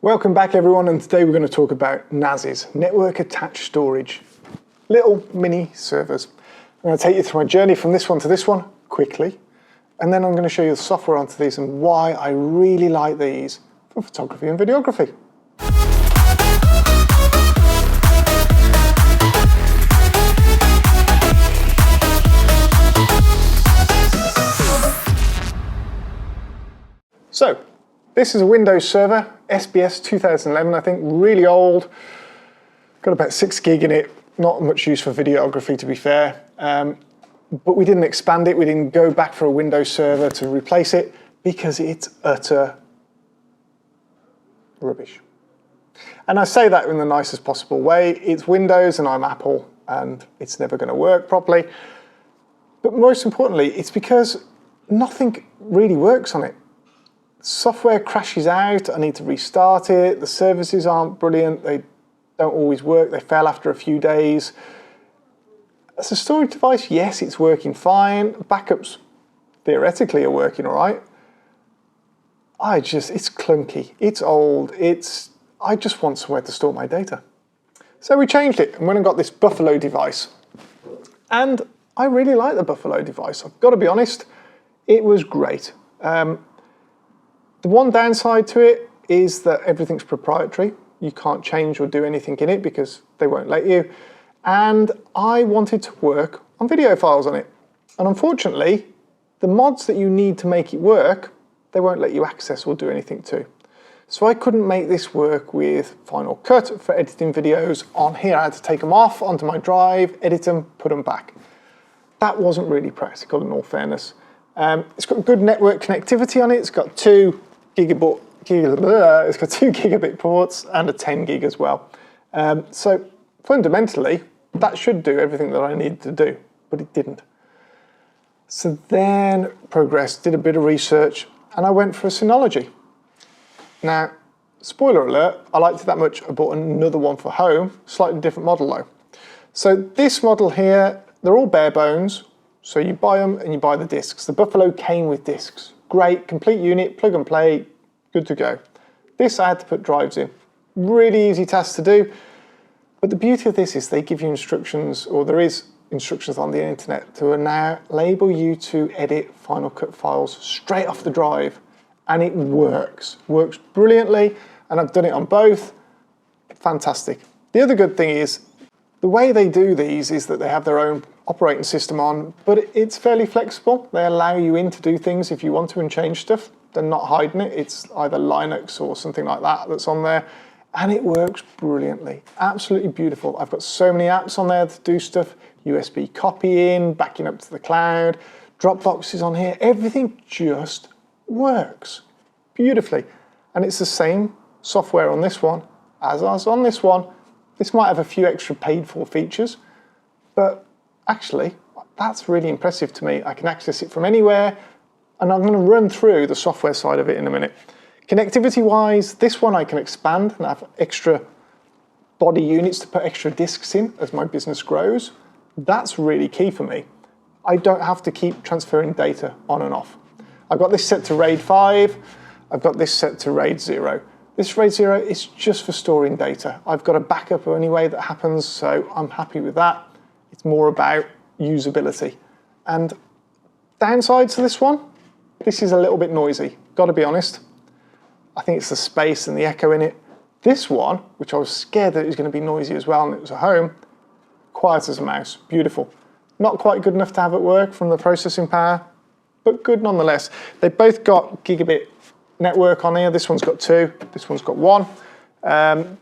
Welcome back everyone, and today we're going to talk about NASs, Network Attached Storage. Little mini servers. I'm going to take you through my journey from this one to this one quickly, and then I'm going to show you the software onto these and why I really like these for photography and videography. So, this is a Windows server, SBS 2011, I think, really old. Got about 6 gig in it, not much use for videography to be fair. But we didn't expand it, we didn't go back for a Windows server to replace it because it's utter rubbish. And I say that in the nicest possible way. It's Windows and I'm Apple and it's never going to work properly. But most importantly, it's because nothing really works on it. Software crashes out, I need to restart it, the services aren't brilliant, they don't always work, they fail after a few days. As a storage device, yes, it's working fine, backups theoretically are working all right. It's clunky, it's old, I just want somewhere to store my data. So we changed it and went and got this Buffalo device. And I really like the Buffalo device, I've got to be honest, it was great. The one downside to it is that everything's proprietary. You can't change or do anything in it because they won't let you. And I wanted to work on video files on it. And unfortunately, the mods that you need to make it work, they won't let you access or do anything to. So I couldn't make this work with Final Cut for editing videos on here. I had to take them off onto my drive, edit them, put them back. That wasn't really practical in all fairness. It's got good network connectivity on it. It's got two gigabit ports and a 10 gig as well. So fundamentally, that should do everything that I needed to do, but it didn't. So then progressed, did a bit of research, and I went for a Synology. Now, spoiler alert, I liked it that much, I bought another one for home, slightly different model though. So this model here, they're all bare bones, so you buy them and you buy the discs. The Buffalo came with discs. Great, complete unit, plug and play, good to go. This I had to put drives in. Really easy task to do, but the beauty of this is they give you instructions, or there is instructions on the internet to now enable you to edit Final Cut files straight off the drive, and it works brilliantly, and I've done it on both. Fantastic. The other good thing is, the way they do these is that they have their own operating system on, but it's fairly flexible. They allow you in to do things if you want to and change stuff. They're not hiding it. It's either Linux or something like that that's on there, and it works brilliantly. Absolutely beautiful. I've got so many apps on there to do stuff. USB copying, backing up to the cloud, Dropbox is on here. Everything just works beautifully. And it's the same software on this one as on this one. This might have a few extra paid for features, but actually, that's really impressive to me. I can access it from anywhere, and I'm going to run through the software side of it in a minute. Connectivity-wise, this one I can expand and have extra body units to put extra discs in as my business grows. That's really key for me. I don't have to keep transferring data on and off. I've got this set to RAID 5, I've got this set to RAID 0. This RAID 0 is just for storing data. I've got a backup anyway that happens, so I'm happy with that. It's more about usability. And downside to this one, this is a little bit noisy, gotta be honest. I think it's the space and the echo in it. This one, which I was scared that it was gonna be noisy as well, and it was at home, quiet as a mouse, beautiful. Not quite good got to have at work from the processing power, but good nonetheless. They both got gigabit network on here. This one's got 2, this one's got 1.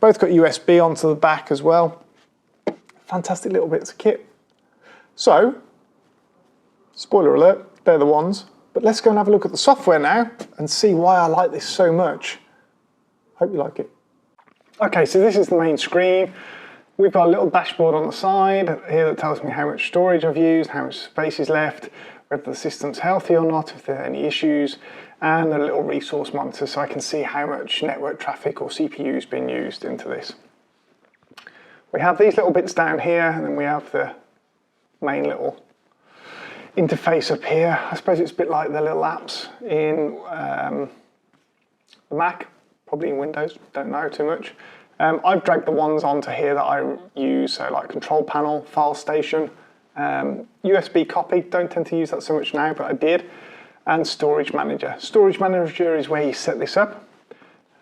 Both got USB onto the back as well. Fantastic little bits of kit. So, spoiler alert, they're the ones, but let's go and have a look at the software now and see why I like this so much. Hope you like it. Okay, so this is the main screen. We've got a little dashboard on the side here that tells me how much storage I've used, how much space is left, whether the system's healthy or not, if there are any issues, and a little resource monitor so I can see how much network traffic or CPU has been used into this. We have these little bits down here, and then we have the main little interface up here. I suppose it's a bit like the little apps in the Mac. probably in Windows, don't know too much. I've dragged the ones onto here that I use, so like control panel, file station, USB copy, don't tend to use that so much now, but I did, and storage manager. Storage manager is where you set this up.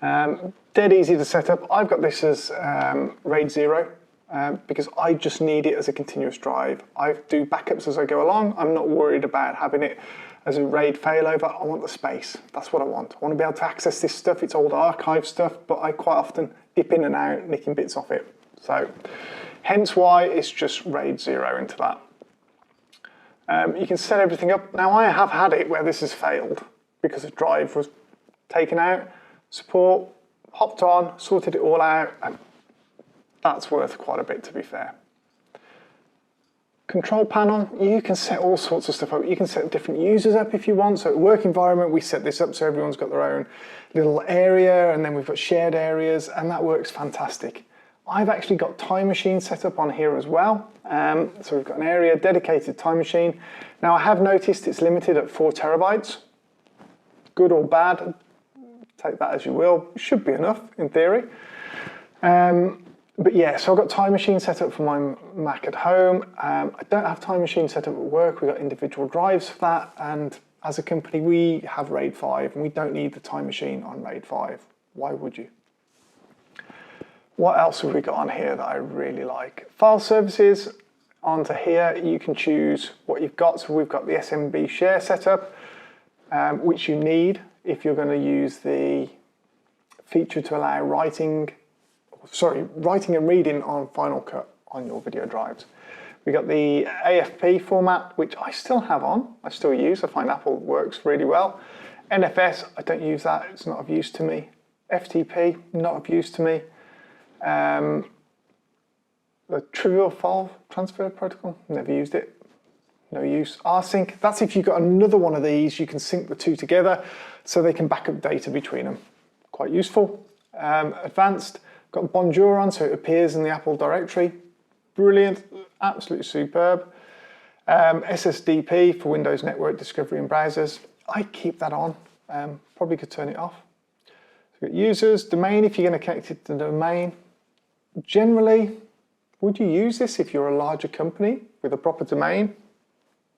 Dead easy to set up. I've got this as RAID 0 because I just need it as a continuous drive. I do backups as I go along. I'm not worried about having it as a RAID failover. I want the space. That's what I want. I want to be able to access this stuff. It's old archive stuff, but I quite often dip in and out, nicking bits off it. So hence why it's just RAID 0 into that. You can set everything up. Now I have had it where this has failed because the drive was taken out, support, hopped on, sorted it all out, and that's worth quite a bit, to be fair. Control panel, you can set all sorts of stuff up. You can set different users up if you want. So at work environment, we set this up so everyone's got their own little area, and then we've got shared areas, and that works fantastic. I've actually got Time Machine set up on here as well. So we've got an area dedicated Time Machine. Now I have noticed it's limited at 4 terabytes. Good or bad, take that as you will. It should be enough in theory. But yeah, so I've got Time Machine set up for my Mac at home. I don't have Time Machine set up at work. We've got individual drives for that. And as a company, we have RAID 5 and we don't need the Time Machine on RAID 5. Why would you? What else have we got on here that I really like? File services, onto here, you can choose what you've got. So we've got the SMB share setup, which you need if you're going to use the feature to allow writing and reading on Final Cut on your video drives. We got the AFP format, which I still have on, I still use. I find Apple works really well. NFS, I don't use that, it's not of use to me. FTP, not of use to me. The trivial file transfer protocol, never used it, no use. rsync, that's if you've got another one of these, you can sync the two together so they can back up data between them. Quite useful. Advanced, got Bonjour on so it appears in the Apple directory. Brilliant, absolutely superb. SSDP for Windows Network Discovery and browsers. I keep that on, probably could turn it off. So we've got users, domain if you're going to connect it to the domain. Generally, would you use this if you're a larger company with a proper domain?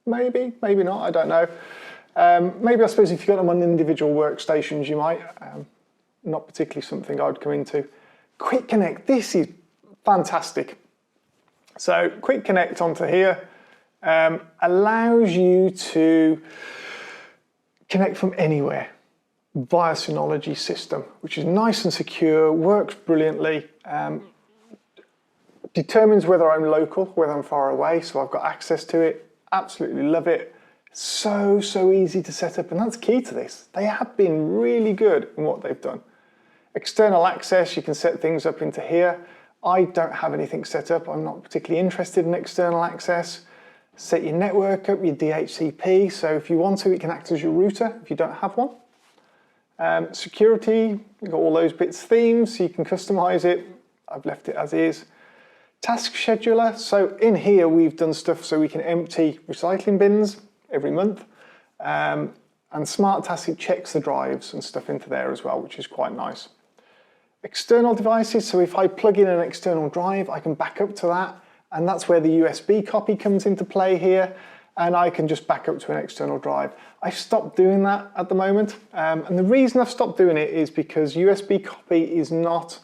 Maybe, maybe not, I don't know. Maybe I suppose if you've got them on individual workstations, you might. Not particularly something I'd come into. Quick Connect, this is fantastic. So Quick Connect onto here allows you to connect from anywhere via Synology system, which is nice and secure, works brilliantly, determines whether I'm local, whether I'm far away, so I've got access to it, absolutely love it. So easy to set up, and that's key to this. They have been really good in what they've done. External access, you can set things up into here. I don't have anything set up. I'm not particularly interested in external access. Set your network up, your DHCP, so if you want to, it can act as your router if you don't have one. Security, you've got all those bits, themes, so you can customize it. I've left it as is. Task scheduler, so in here we've done stuff so we can empty recycling bins every month. And Smart Task, it checks the drives and stuff into there as well, which is quite nice. External devices, so if I plug in an external drive, I can back up to that, and that's where the USB copy comes into play here, and I can just back up to an external drive. I've stopped doing that at the moment, and the reason I've stopped doing it is because USB copy is not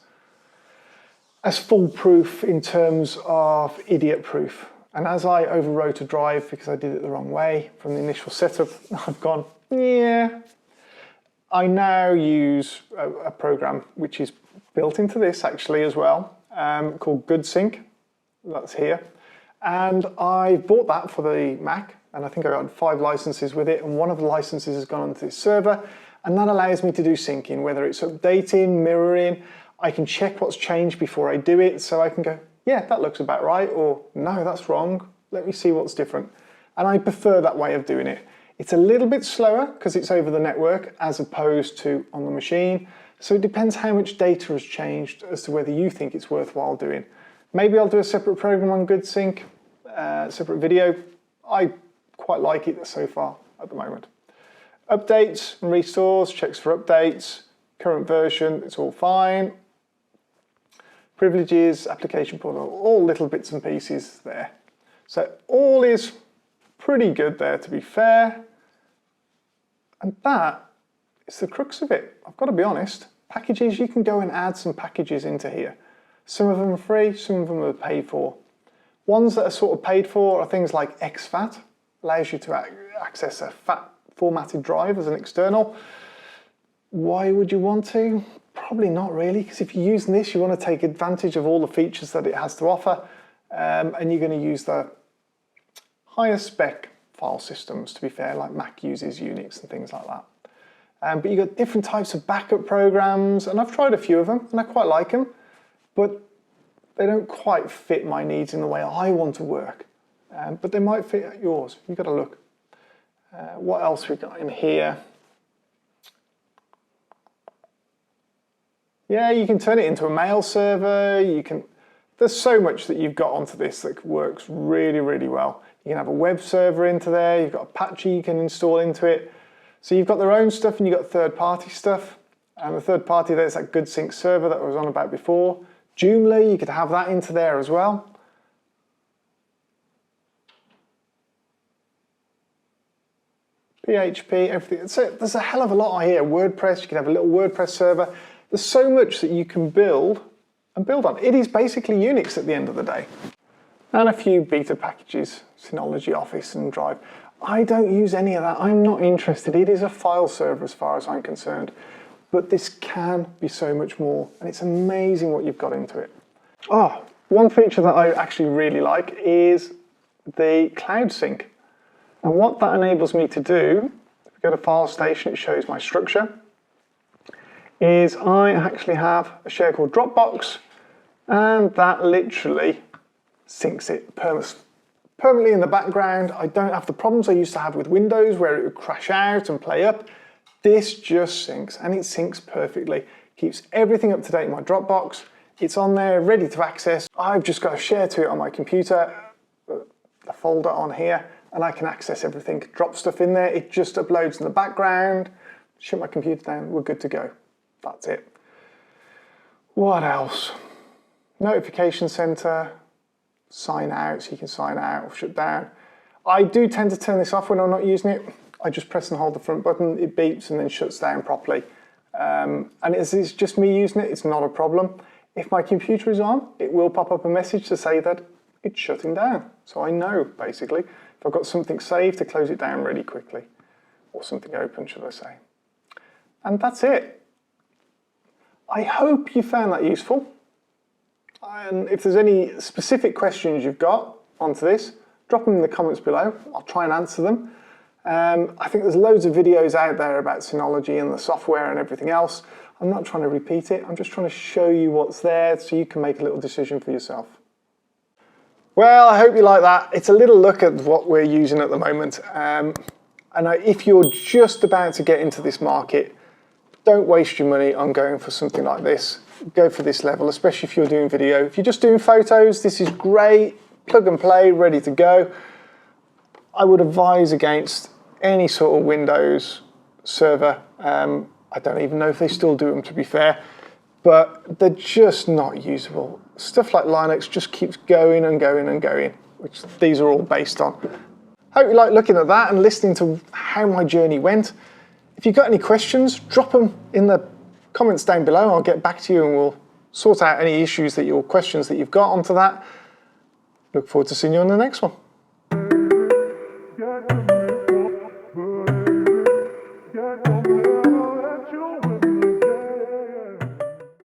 as foolproof in terms of idiot proof. And as I overwrote a drive because I did it the wrong way from the initial setup, I've gone, yeah. I now use a program which is built into this actually as well, called GoodSync, that's here. And I bought that for the Mac, and I think I got 5 licenses with it, and one of the licenses has gone onto this server, and that allows me to do syncing, whether it's updating, mirroring. I can check what's changed before I do it, so I can go, yeah, that looks about right, or no, that's wrong. Let me see what's different. And I prefer that way of doing it. It's a little bit slower because it's over the network as opposed to on the machine. So it depends how much data has changed as to whether you think it's worthwhile doing. Maybe I'll do a separate program on GoodSync, separate video. I quite like it so far at the moment. Updates and restores, checks for updates, current version, it's all fine. Privileges, application portal, all little bits and pieces there. So all is pretty good there, to be fair. And that is the crux of it. I've got to be honest. Packages, you can go and add some packages into here. Some of them are free, some of them are paid for. Ones that are sort of paid for are things like exFAT, allows you to access a FAT formatted drive as an external. Why would you want to? Probably not really, because if you're using this, you want to take advantage of all the features that it has to offer, and you're going to use the higher spec file systems, to be fair, like Mac uses Unix and things like that. But you've got different types of backup programs, and I've tried a few of them, and I quite like them, but they don't quite fit my needs in the way I want to work. But they might fit yours. You've got to look. What else we got in here? Yeah, you can turn it into a mail server. There's so much that you've got onto this that works really, really well. You can have a web server into there. You've got Apache you can install into it. So you've got their own stuff and you've got third-party stuff. And the third-party, there's that Good Sync server that I was on about before. Joomla, you could have that into there as well. PHP, everything. So there's a hell of a lot here. WordPress, you can have a little WordPress server. There's so much that you can build and build on. It is basically Unix at the end of the day. And a few beta packages, Synology, Office and Drive. I don't use any of that. I'm not interested. It is a file server as far as I'm concerned. But this can be so much more. And it's amazing what you've got into it. Oh, one feature that I actually really like is the cloud sync. And what that enables me to do, if we go to File Station, it shows my structure, is I actually have a share called Dropbox, and that literally syncs it permanently in the background. I don't have the problems I used to have with Windows where it would crash out and play up. This just syncs, and it syncs perfectly. Keeps everything up to date in my Dropbox. It's on there, ready to access. I've just got to share to it on my computer, the folder on here, and I can access everything, drop stuff in there. It just uploads in the background, shut my computer down, we're good to go. That's it. What else? Notification center, sign out, so you can sign out or shut down. I do tend to turn this off when I'm not using it. I just press and hold the front button, it beeps and then shuts down properly. And it's just me using it, it's not a problem. If my computer is on, it will pop up a message to say that it's shutting down. So I know, basically, if I've got something saved, to close it down really quickly. Or something open, should I say. And that's it. I hope you found that useful. And if there's any specific questions you've got onto this, drop them in the comments below. I'll try and answer them. I think there's loads of videos out there about Synology and the software and everything else. I'm not trying to repeat it. I'm just trying to show you what's there so you can make a little decision for yourself. Well, I hope you like that. It's a little look at what we're using at the moment. And if you're just about to get into this market, don't waste your money on going for something like this. Go for this level, especially if you're doing video. If you're just doing photos, this is great. Plug and play, ready to go. I would advise against any sort of Windows server. I don't even know if they still do them, to be fair, but they're just not usable. Stuff like Linux just keeps going and going and going, which these are all based on. Hope you like looking at that and listening to how my journey went. If you've got any questions, drop them in the comments down below. I'll get back to you and we'll sort out any issues or questions that you've got onto that. Look forward to seeing you on the next one.